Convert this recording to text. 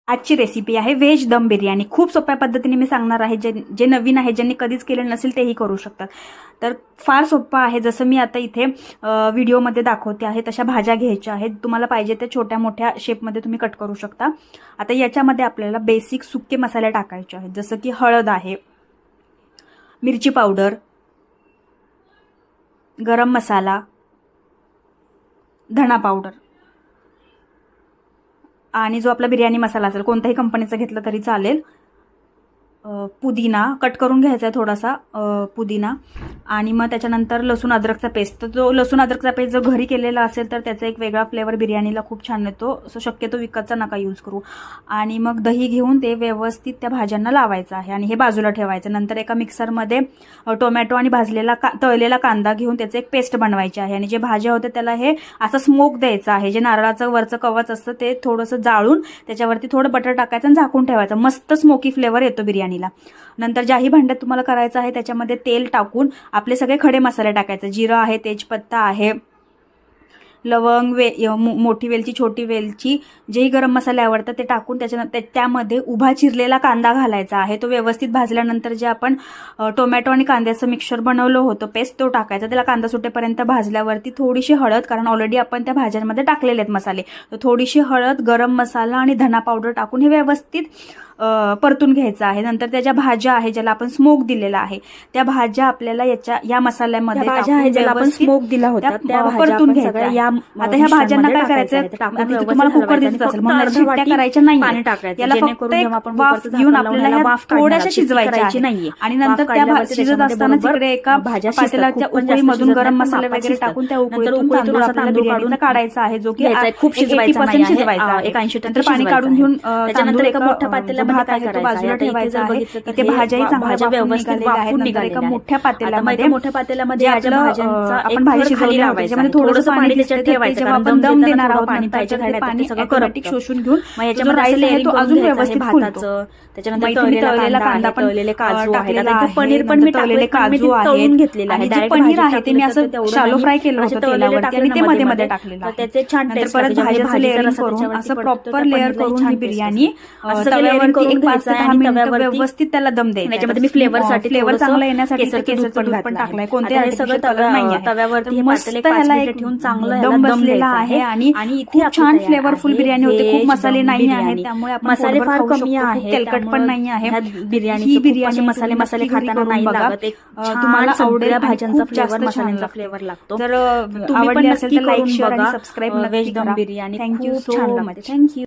आजची रेसिपी आहे व्हेज दम बिर्याणी। खूप सोप्या पद्धतीने मी सांगणार आहे, जे नवीन आहे, ज्यांनी कधीच केलं नसेल तेही करू शकतात। तर फार सोपं आहे, जसं मी आता इथे व्हिडिओमध्ये दाखवते आहे तशा भाज्या घ्यायच्या आहेत। तुम्हाला पाहिजे ते छोट्या मोठ्या शेपमध्ये तुम्ही कट करू शकता। आता याच्यामध्ये आपल्याला बेसिक सुके मसाले टाकायचे आहेत, जसं की हळद आहे, मिरची पावडर, गरम मसाला, धना पावडर आणि जो आपला बिर्याणी मसाला असेल कोणत्याही कंपनीचा घेतला तरी चालेल। पुदिना कट करून घ्यायचा आहे, थोडासा पुदिना, आणि मग त्याच्यानंतर लसूण अद्रकचा पेस्ट। तर जो लसूण अद्रकचा पेस्ट जर घरी केलेला असेल तर त्याचा एक वेगळा फ्लेवर बिर्याणीला खूप छान येतो, सो शक्यतो विकतचा नका यूज करू। आणि मग दही घेऊन ते व्यवस्थित त्या भाज्यांना लावायचं आहे आणि हे बाजूला ठेवायचं। नंतर एका मिक्सरमध्ये टोमॅटो आणि भाजलेला तळलेला कांदा घेऊन त्याचं एक पेस्ट बनवायची आहे। आणि जे भाज्या होते त्याला हे असं स्मोक द्यायचं आहे, जे नारळाचं वरचं कवच असतं ते थोडंसं जाळून त्याच्यावरती थोडं बटर टाकायचं आणि झाकून ठेवायचं। मस्त स्मोकी फ्लेवर येतो बिर्याणीला। नंतर ज्याही भांड्यात तुम्हाला करायचं आहे त्याच्यामध्ये तेल टाकून आपले सगळे खडे मसाले टाकायचे। जिरं आहे, तेजपत्ता आहे, लवंग, मोठी वेलची, छोटी वेलची, जेही गरम मसाले आवडतात ते टाकून त्यामध्ये उभा चिरलेला कांदा घालायचा आहे। तो व्यवस्थित भाजल्यानंतर जे आपण टोमॅटो आणि कांद्याचं मिक्सचर बनवलं होतं पेस्ट, तो टाकायचा। त्याला कांदा सुटेपर्यंत भाजल्यावरती थोडीशी हळद, कारण ऑलरेडी आपण त्या भाज्यांमध्ये टाकलेले आहेत मसाले, तर थोडीशी हळद, गरम मसाला आणि धना पावडर टाकून हे व्यवस्थित परतून घ्यायचं आहे। नंतर त्या ज्या भाज्या आहे ज्याला आपण स्मोक दिलेला आहे त्या भाज्या आपल्याला या मसाल्यामध्ये भाज्या आहे ज्याला आपण स्मोक दिला होता त्या परतून घ्यायच्या। आता ह्या भाज्यांना काय करायचं, तुम्हाला कुकर दिसत असेल म्हणून शिट्ट्या करायच्या नाही, पाणी टाकायचं, याला फक्त वाफ घेऊन आपल्याला थोड्याशा शिजवायच्या नाहीये। आणि नंतर त्या शिजत असताना तिकडे एका पातेल्याच्या उकळीमधून गरम मसाले वगैरे टाकून त्या उकळीतून तांदूळ काढून काढायचा आहे, जो की खूप शिजवायचा नाही, शिजवायचा 80% पाणी काढून घेऊन त्याच्यानंतर एका मोठ्या पातेल्यामध्ये तो बाजूला ठेवायचा आहे। इथे भाज्याही चांगल्या व्यवस्थित वाफून निघाल्या। एका मोठ्या पातेल्यामध्ये आपण भाजी शिजवली आहे त्याच्यामध्ये थोडंसं पाणी त्याच्यात ठेवायचं, जेव्हा आपण दम देणार आहोत पाणी पाहिजे पाणी ऑटोमॅटिक शोषून घेऊन मग याच्यामध्ये राईस आहे तो अजून व्यवस्थित फुलतो। त्याच्यानंतर तळलेला कांदा, तळलेले काजू आहेत, पनीर पण मी तळलेले काजू आहेत घेतलेले आहे, जे पनीर आहे ते मी असं शालो फ्राय केलं होतं तेलावरती आणि ते मध्ये मध्ये टाकलेलं आहे। त्याचे छान टेस्ट, परत भाजीचं लेअरिंग करून असं प्रॉपर लेअर करून ही बिर्याणी तव्यावरती 1 5 ते 10 मिनिटं व्यवस्थित त्याला दम द्यायचा। याच्यामध्ये मी फ्लेवर चांगला येण्यासाठी केसरचं दूध पण टाकलंय, कोणते सगळं कलर नाही आहे। तव्यावरती मस्त त्याला एक ठेवून चांगलं दम बसलेला आहे आणि इथे छान फ्लेवरफुल बिर्याणी होते। खूप मसाले नाही आहेत त्यामुळे मसाले फार कमी आहेत, तेलकट पण नाही आहे। ही बिर्याणी मसाले खाताना नाही लागत, तुम्हाला आवडलेल्या भाज्यांचा फ्लेवर, मसाल्यांचा फ्लेवर लागतो। जर आवडली असेल तर लाईक, शेअर आणि सबस्क्राईब नक्की करा। बिर्याणी थँक्यू खूप सो छान मच। लागते। थँक्यू।